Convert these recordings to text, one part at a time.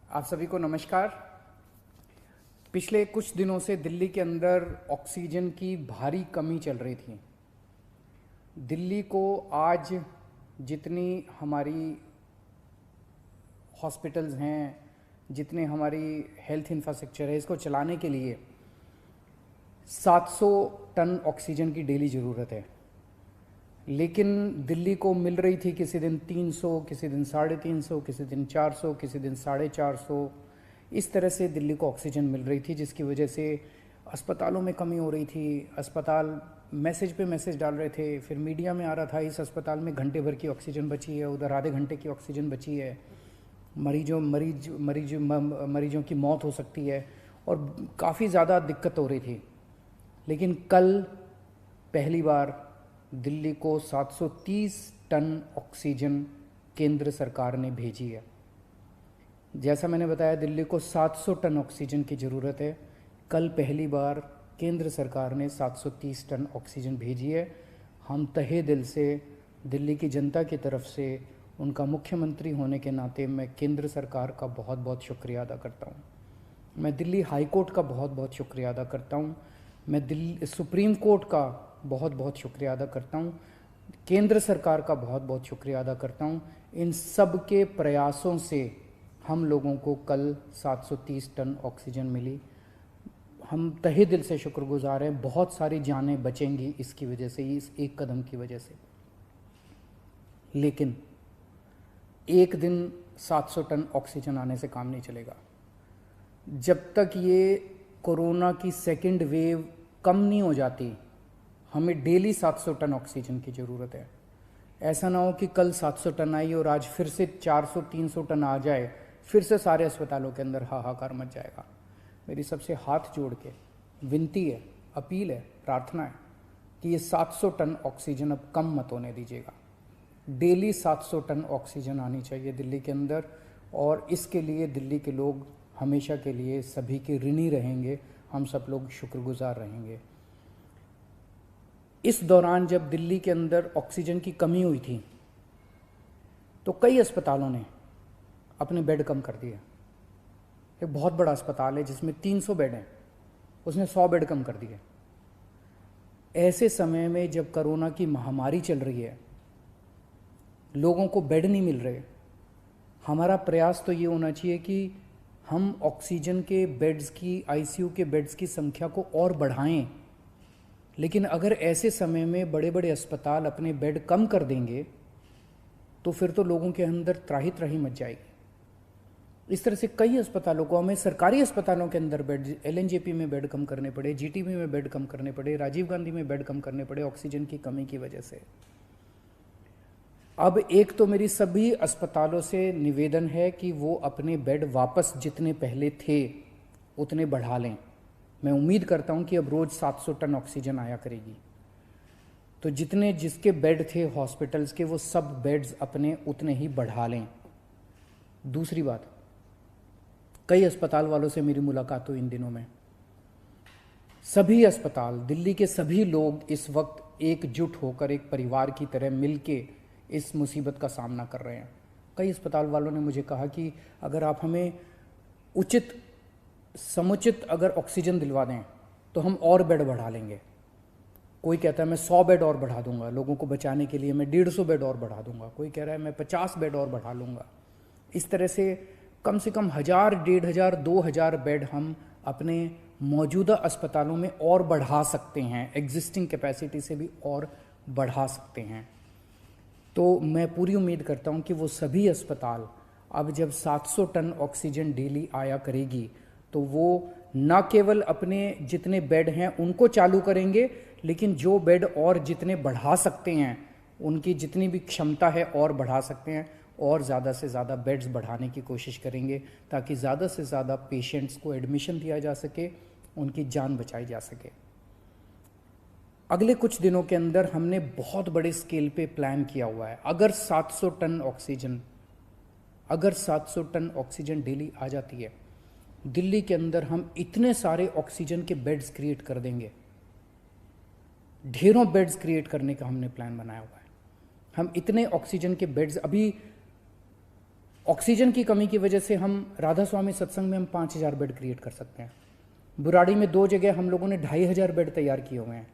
आप सभी को नमस्कार। पिछले कुछ दिनों से दिल्ली के अंदर ऑक्सीजन की भारी कमी चल रही थी। दिल्ली को आज जितनी हमारी हॉस्पिटल्स हैं, जितने हमारी हेल्थ इंफ्रास्ट्रक्चर है, इसको चलाने के लिए 700 टन ऑक्सीजन की डेली ज़रूरत है। लेकिन दिल्ली को मिल रही थी किसी दिन 300, किसी दिन 350, किसी दिन 400, किसी दिन 450। इस तरह से दिल्ली को ऑक्सीजन मिल रही थी, जिसकी वजह से अस्पतालों में कमी हो रही थी। अस्पताल मैसेज पे मैसेज डाल रहे थे, फिर मीडिया में आ रहा था इस अस्पताल में घंटे भर की ऑक्सीजन बची है, उधर आधे घंटे की ऑक्सीजन बची है, मरीजों की मौत हो सकती है, और काफ़ी ज़्यादा दिक्कत हो रही थी। लेकिन कल पहली बार दिल्ली को 730 टन ऑक्सीजन केंद्र सरकार ने भेजी है। जैसा मैंने बताया, दिल्ली को 700 टन ऑक्सीजन की ज़रूरत है। कल पहली बार केंद्र सरकार ने 730 टन ऑक्सीजन भेजी है। हम तहे दिल से दिल्ली की जनता की तरफ से, उनका मुख्यमंत्री होने के नाते, मैं केंद्र सरकार का बहुत बहुत शुक्रिया अदा करता हूँ। मैं दिल्ली हाई कोर्ट का बहुत बहुत शुक्रिया अदा करता हूँ। मैं दिल्ली सुप्रीम कोर्ट का बहुत बहुत शुक्रिया अदा करता हूँ। केंद्र सरकार का बहुत बहुत शुक्रिया अदा करता हूँ। इन सब के प्रयासों से हम लोगों को कल 730 टन ऑक्सीजन मिली। हम तहे दिल से शुक्रगुजार हैं। बहुत सारी जानें बचेंगी इसकी वजह से, इस एक कदम की वजह से। लेकिन एक दिन 700 टन ऑक्सीजन आने से काम नहीं चलेगा। जब तक ये कोरोना की सेकेंड वेव कम नहीं हो जाती, हमें डेली 700 टन ऑक्सीजन की ज़रूरत है। ऐसा ना हो कि कल 700 टन आई और आज फिर से 400-300 टन आ जाए, फिर से सारे अस्पतालों के अंदर हाहाकार मच जाएगा। मेरी सबसे हाथ जोड़ के विनती है, अपील है, प्रार्थना है कि ये 700 टन ऑक्सीजन अब कम मत होने दीजिएगा। डेली 700 टन ऑक्सीजन आनी चाहिए दिल्ली के अंदर, और इसके लिए दिल्ली के लोग हमेशा के लिए सभी के ऋणी रहेंगे। हम सब लोग शुक्रगुजार रहेंगे। इस दौरान जब दिल्ली के अंदर ऑक्सीजन की कमी हुई थी, तो कई अस्पतालों ने अपने बेड कम कर दिए। एक बहुत बड़ा अस्पताल है जिसमें 300 बेड हैं, उसने 100 बेड कम कर दिए। ऐसे समय में जब कोरोना की महामारी चल रही है, लोगों को बेड नहीं मिल रहे, हमारा प्रयास तो ये होना चाहिए कि हम ऑक्सीजन के बेड्स की, आईसीयू के बेड्स की संख्या को और बढ़ाएं। लेकिन अगर ऐसे समय में बड़े बड़े अस्पताल अपने बेड कम कर देंगे, तो फिर तो लोगों के अंदर त्राही त्राही मच जाएगी। इस तरह से कई अस्पतालों को, हमें सरकारी अस्पतालों के अंदर बेड, एलएनजेपी में बेड कम करने पड़े, जीटीबी में बेड कम करने पड़े, राजीव गांधी में बेड कम करने पड़े ऑक्सीजन की कमी की वजह से। अब एक तो मेरी सभी अस्पतालों से निवेदन है कि वो अपने बेड वापस जितने पहले थे उतने बढ़ा लें। मैं उम्मीद करता हूं कि अब रोज़ 700 टन ऑक्सीजन आया करेगी, तो जितने जिसके बेड थे हॉस्पिटल्स के, वो सब बेड्स अपने उतने ही बढ़ा लें। दूसरी बात, कई अस्पताल वालों से मेरी मुलाकात हुई इन दिनों में। सभी अस्पताल, दिल्ली के सभी लोग इस वक्त एकजुट होकर, एक परिवार की तरह मिलके इस मुसीबत का सामना कर रहे हैं। कई अस्पताल वालों ने मुझे कहा कि अगर आप हमें उचित समुचित अगर ऑक्सीजन दिलवा दें तो हम और बेड बढ़ा लेंगे। कोई कहता है मैं 100 बेड और बढ़ा दूंगा लोगों को बचाने के लिए, मैं 150 बेड और बढ़ा दूंगा। कोई कह रहा है मैं 50 बेड और बढ़ा लूँगा। इस तरह से कम 1000, 1500, 2000 बेड हम अपने मौजूदा अस्पतालों में और बढ़ा सकते हैं, एग्जिस्टिंग कैपेसिटी से भी और बढ़ा सकते हैं। तो मैं पूरी उम्मीद करता हूं कि वो सभी अस्पताल अब जब 700 टन ऑक्सीजन डेली आया करेगी, तो वो न केवल अपने जितने बेड हैं उनको चालू करेंगे, लेकिन जो बेड और जितने बढ़ा सकते हैं, उनकी जितनी भी क्षमता है और बढ़ा सकते हैं, और ज़्यादा से ज़्यादा बेड्स बढ़ाने की कोशिश करेंगे, ताकि ज़्यादा से ज़्यादा पेशेंट्स को एडमिशन दिया जा सके, उनकी जान बचाई जा सके। अगले कुछ दिनों के अंदर हमने बहुत बड़े स्केल पे प्लान किया हुआ है। अगर 700 टन ऑक्सीजन डेली आ जाती है, दिल्ली के अंदर हम इतने सारे ऑक्सीजन के बेड्स क्रिएट कर देंगे। ढेरों बेड्स क्रिएट करने का हमने प्लान बनाया हुआ है। हम इतने ऑक्सीजन के बेड्स, अभी ऑक्सीजन की कमी की वजह से हम राधा स्वामी सत्संग में हम 5,000 बेड क्रिएट कर सकते हैं। बुराड़ी में 2 जगह हम लोगों ने 2,500 बेड तैयार किए हुए हैं।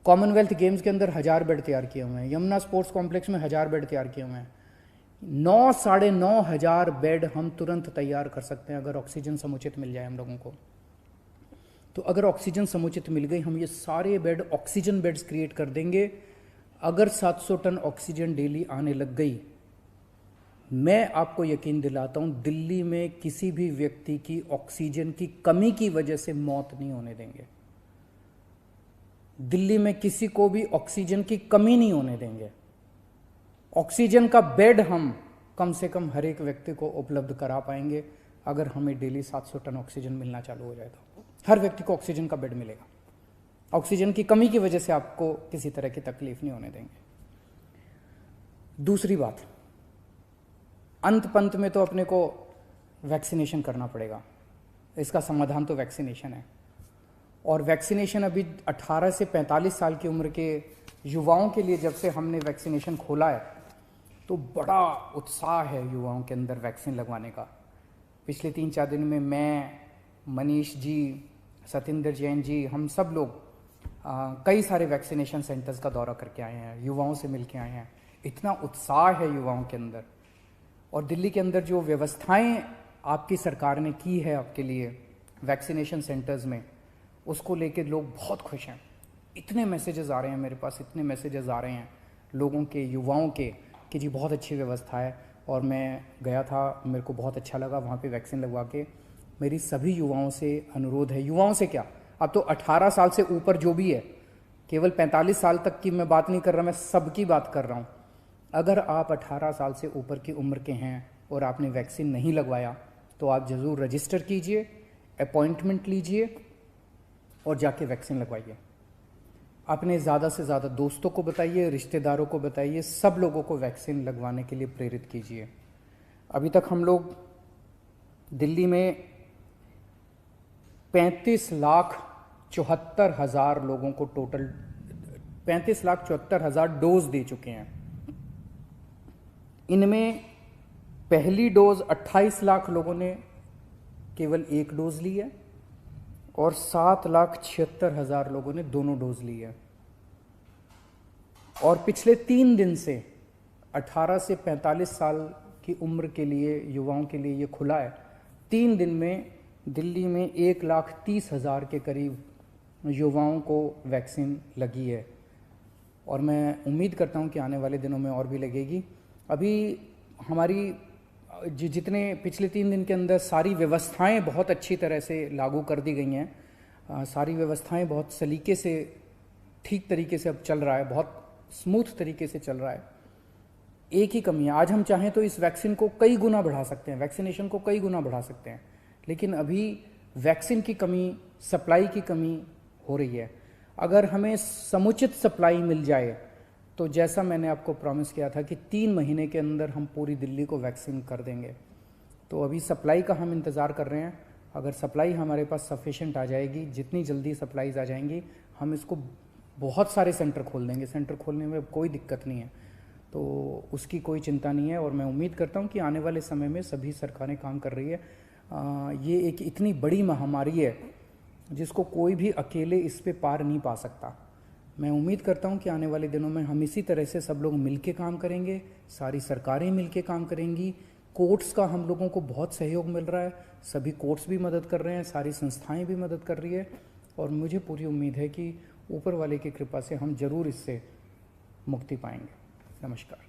कॉमनवेल्थ गेम्स के अंदर 1,000 बेड तैयार किए हुए हैं। यमुना स्पोर्ट्स कॉम्प्लेक्स में 1,000 बेड तैयार किए हुए हैं। 9-9,500 बेड हम तुरंत तैयार कर सकते हैं अगर ऑक्सीजन समुचित मिल जाए हम लोगों को। तो अगर ऑक्सीजन समुचित मिल गई, हम ये सारे बेड ऑक्सीजन बेड्स क्रिएट कर देंगे। अगर 700 टन ऑक्सीजन डेली आने लग गई, मैं आपको यकीन दिलाता हूं दिल्ली में किसी भी व्यक्ति की ऑक्सीजन की कमी की वजह से मौत नहीं होने देंगे। दिल्ली में किसी को भी ऑक्सीजन की कमी नहीं होने देंगे। ऑक्सीजन का बेड हम कम से कम हर एक व्यक्ति को उपलब्ध करा पाएंगे अगर हमें डेली 700 टन ऑक्सीजन मिलना चालू हो जाए तो हर व्यक्ति को ऑक्सीजन का बेड मिलेगा। ऑक्सीजन की कमी की वजह से आपको किसी तरह की तकलीफ नहीं होने देंगे। दूसरी बात, अंत पंत में तो अपने को वैक्सीनेशन करना पड़ेगा। इसका समाधान तो वैक्सीनेशन है। और वैक्सीनेशन अभी 18 से 45 साल की उम्र के युवाओं के लिए जब से हमने वैक्सीनेशन खोला है तो बड़ा उत्साह है युवाओं के अंदर वैक्सीन लगवाने का। पिछले 3-4 दिन में मैं, मनीष जी, सतेंद्र जैन जी, हम सब लोग कई सारे वैक्सीनेशन सेंटर्स का दौरा करके आए हैं, युवाओं से मिल के आए हैं। इतना उत्साह है युवाओं के अंदर। और दिल्ली के अंदर जो व्यवस्थाएं आपकी सरकार ने की है आपके लिए वैक्सीनेशन सेंटर्स में, उसको लेके लोग बहुत खुश हैं। इतने मैसेजेस आ रहे हैं मेरे पास, इतने मैसेजेस आ रहे हैं लोगों के, युवाओं के, कि जी बहुत अच्छी व्यवस्था है। और मैं गया था, मेरे को बहुत अच्छा लगा वहाँ पे वैक्सीन लगवा के। मेरी सभी युवाओं से अनुरोध है, युवाओं से क्या, अब तो 18 साल से ऊपर जो भी है, केवल 45 साल तक की मैं बात नहीं कर रहा, मैं सबकी बात कर रहा हूँ। अगर आप 18 साल से ऊपर की उम्र के हैं और आपने वैक्सीन नहीं लगवाया तो आप ज़रूर रजिस्टर कीजिए, अपॉइंटमेंट लीजिए और जाके वैक्सीन लगवाइए। अपने ज़्यादा से ज़्यादा दोस्तों को बताइए, रिश्तेदारों को बताइए, सब लोगों को वैक्सीन लगवाने के लिए प्रेरित कीजिए। अभी तक हम लोग दिल्ली में 35,74,000 लोगों को टोटल 35,74,000 डोज दे चुके हैं। इनमें पहली डोज 28 लाख लोगों ने केवल एक डोज ली है और 7,76,000 लोगों ने दोनों डोज ली है। और पिछले 3 दिन से 18 से 45 साल की उम्र के लिए, युवाओं के लिए ये खुला है। 3 दिन में दिल्ली में 1,30,000 के करीब युवाओं को वैक्सीन लगी है और मैं उम्मीद करता हूँ कि आने वाले दिनों में और भी लगेगी। अभी हमारी जितने पिछले 3 दिन के अंदर सारी व्यवस्थाएं बहुत अच्छी तरह से लागू कर दी गई हैं। सारी व्यवस्थाएं बहुत सलीके से, ठीक तरीके से अब चल रहा है, बहुत स्मूथ तरीके से चल रहा है। एक ही कमी है, आज हम चाहें तो इस वैक्सीन को कई गुना बढ़ा सकते हैं, वैक्सीनेशन को कई गुना बढ़ा सकते हैं, लेकिन अभी वैक्सीन की कमी, सप्लाई की कमी हो रही है। अगर हमें समुचित सप्लाई मिल जाए तो जैसा मैंने आपको प्रॉमिस किया था कि 3 महीने के अंदर हम पूरी दिल्ली को वैक्सीन कर देंगे। तो अभी सप्लाई का हम इंतज़ार कर रहे हैं। अगर सप्लाई हमारे पास सफिशेंट आ जाएगी, जितनी जल्दी सप्लाईज आ जाएंगी, हम इसको बहुत सारे सेंटर खोल देंगे। सेंटर खोलने में कोई दिक्कत नहीं है, तो उसकी कोई चिंता नहीं है। और मैं उम्मीद करता हूँ कि आने वाले समय में सभी सरकारें काम कर रही है। ये एक इतनी बड़ी महामारी है जिसको कोई भी अकेले इस पे पार नहीं पा सकता। मैं उम्मीद करता हूं कि आने वाले दिनों में हम इसी तरह से सब लोग मिलके काम करेंगे, सारी सरकारें मिलके काम करेंगी। कोर्ट्स का हम लोगों को बहुत सहयोग मिल रहा है, सभी कोर्ट्स भी मदद कर रहे हैं, सारी संस्थाएं भी मदद कर रही है और मुझे पूरी उम्मीद है कि ऊपर वाले की कृपा से हम जरूर इससे मुक्ति पाएंगे। नमस्कार।